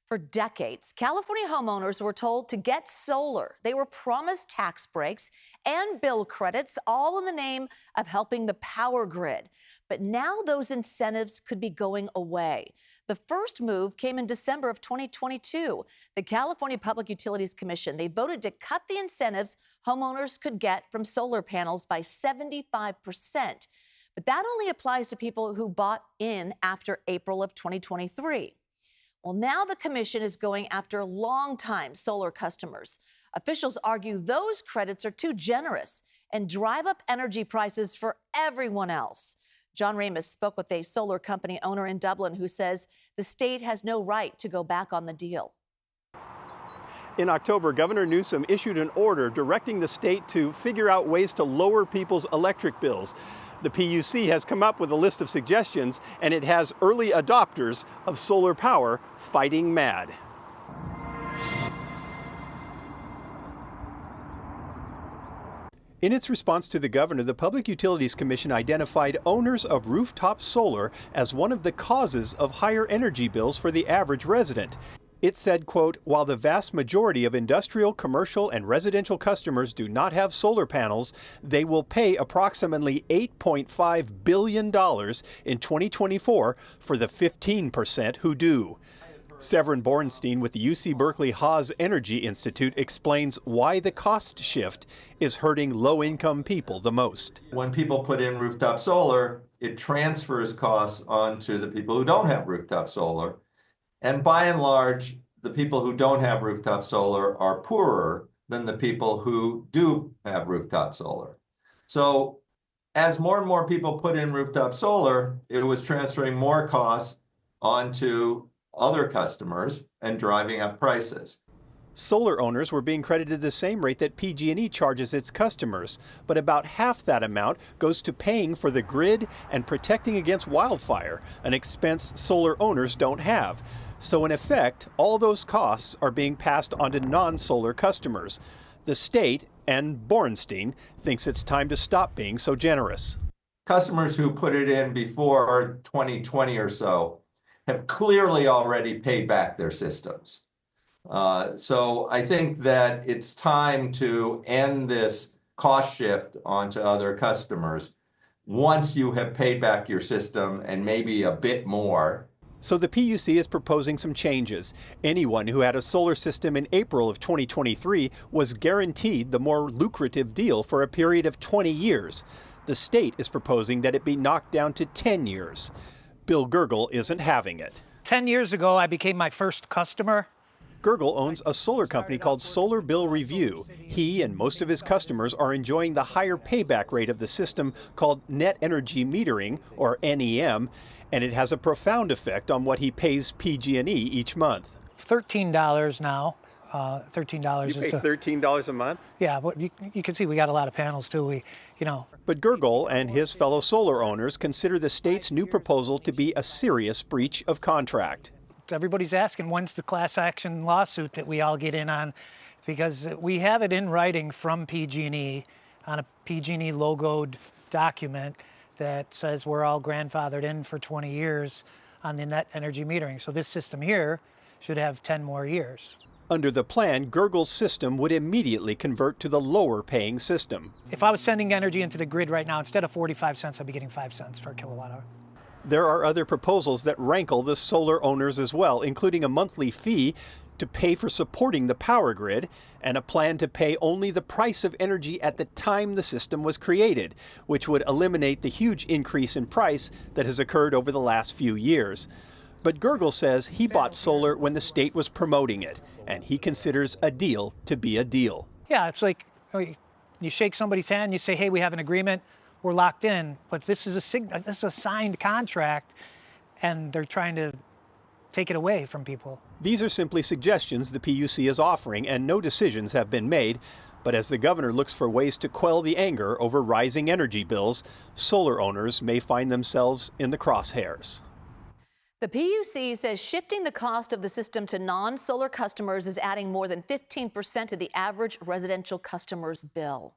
For decades, California homeowners were told to get solar. They were promised tax breaks and bill credits, all in the name of helping the power grid. But now those incentives could be going away. The first move came in December of 2022. The California Public Utilities Commission, they voted to cut the incentives homeowners could get from solar panels by 75%. But that only applies to people who bought in after April of 2023. Well, now the commission is going after longtime solar customers. Officials argue those credits are too generous and drive up energy prices for everyone else. John Ramos spoke with a solar company owner in Dublin who says the state has no right to go back on the deal. In October, Governor Newsom issued an order directing the state to figure out ways to lower people's electric bills. The PUC has come up with a list of suggestions, and it has early adopters of solar power fighting mad. In its response to the governor, the Public Utilities Commission identified owners of rooftop solar as one of the causes of higher energy bills for the average resident. It said, quote, while the vast majority of industrial, commercial, and residential customers do not have solar panels, they will pay approximately $8.5 billion in 2024 for the 15% who do. Severin Borenstein with the UC Berkeley Haas Energy Institute explains why the cost shift is hurting low-income people the most. When people put in rooftop solar, it transfers costs onto the people who don't have rooftop solar. And by and large, the people who don't have rooftop solar are poorer than the people who do have rooftop solar. So as more and more people put in rooftop solar, it was transferring more costs onto other customers and driving up prices. Solar owners were being credited the same rate that PG&E charges its customers, but about half that amount goes to paying for the grid and protecting against wildfire, an expense solar owners don't have. So in effect, all those costs are being passed on to non-solar customers. The state, and Borenstein, thinks it's time to stop being so generous. Customers who put it in before 2020 or so have clearly already paid back their systems. So I think that it's time to end this cost shift onto other customers once you have paid back your system and maybe a bit more. So the PUC is proposing some changes. Anyone who had a solar system in April of 2023 was guaranteed the more lucrative deal for a period of 20 years. The state is proposing that it be knocked down to 10 years. Bill Gergel isn't having it. 10 years ago, I became my first customer. Gergel owns a solar company called Solar Bill Review. He and most of his customers are enjoying the higher payback rate of the system called net energy metering, or NEM, and it has a profound effect on what he pays PG&E each month. $13 now. $13 You pay $13 a month? Yeah, but you can see we got a lot of panels too. But Gergel and his fellow solar owners consider the state's new proposal to be a serious breach of contract. Everybody's asking when's the class action lawsuit that we all get in on, because we have it in writing from PG&E on a PG&E logoed document that says we're all grandfathered in for 20 years on the net energy metering. So this system here should have 10 more years. Under the plan, Gergel's system would immediately convert to the lower paying system. If I was sending energy into the grid right now, instead of 45 cents, I'd be getting 5 cents for a kilowatt hour. There are other proposals that rankle the solar owners as well, including a monthly fee to pay for supporting the power grid and a plan to pay only the price of energy at the time the system was created, which would eliminate the huge increase in price that has occurred over the last few years. But Gergel says he bought solar when the state was promoting it, and he considers a deal to be a deal. Yeah, it's like you shake somebody's hand, you say, hey, we have an agreement, we're locked in, but this is a signed contract, and they're trying to take it away from people. These are simply suggestions the PUC is offering, and no decisions have been made. But as the governor looks for ways to quell the anger over rising energy bills, solar owners may find themselves in the crosshairs. The PUC says shifting the cost of the system to non-solar customers is adding more than 15% to the average residential customer's bill.